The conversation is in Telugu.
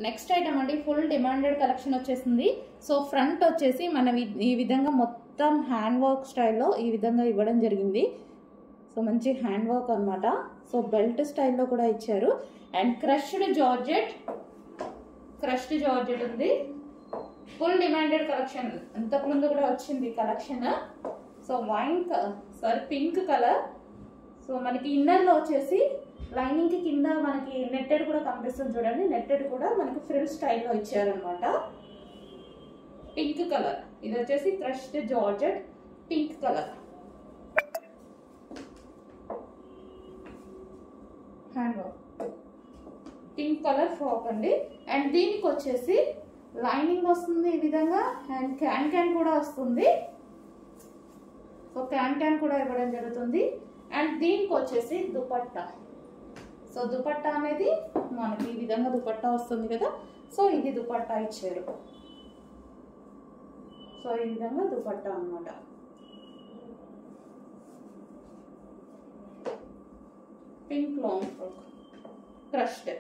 నెక్స్ట్ ఐటమ్ అండి, ఫుల్ డిమాండెడ్ కలెక్షన్ వచ్చేసింది. సో ఫ్రంట్ వచ్చేసి మనం ఈ విధంగా మొత్తం హ్యాండ్ వర్క్ స్టైల్లో ఈ విధంగా ఇవ్వడం జరిగింది. సో మంచి హ్యాండ్ వర్క్ అనమాట. సో బెల్ట్ స్టైల్లో కూడా ఇచ్చారు. అండ్ క్రష్డ్ జార్జెట్ ఉంది. ఫుల్ డిమాండెడ్ కలెక్షన్, ఇంతకుముందు కూడా వచ్చింది collection. So pink colour. So మనకి ఇన్నర్లో వచ్చేసి లైనింగ్ కి కింద మనకి నెట్టెడ్ కూడా కనిపిస్తుంది చూడండి. నెట్టెడ్ కూడా మనకి ఫ్రిల్ స్టైల్లో ఇచ్చారనమాట. పింక్ కలర్, ఇది వచ్చేసి crushed georgette pink colour. Hand work pink colour frock అండి. అండ్ దీనికి వచ్చేసి లైనింగ్ వస్తుంది ఈ విధంగా. అండ్ క్యాన్ కూడా వస్తుంది. సో క్యాన్ కూడా ఇవ్వడం జరుగుతుంది. అండ్ దీనికి వచ్చేసి దుపట్టా. సో దుపట్టా అనేది మనకి ఈ విధంగా దుపట్టా వస్తుంది కదా. సో ఇది దుపట్టా ఇచ్చారు. సో ఈ విధంగా దుపట్టా అన్నమాట. Pink long frock crushed.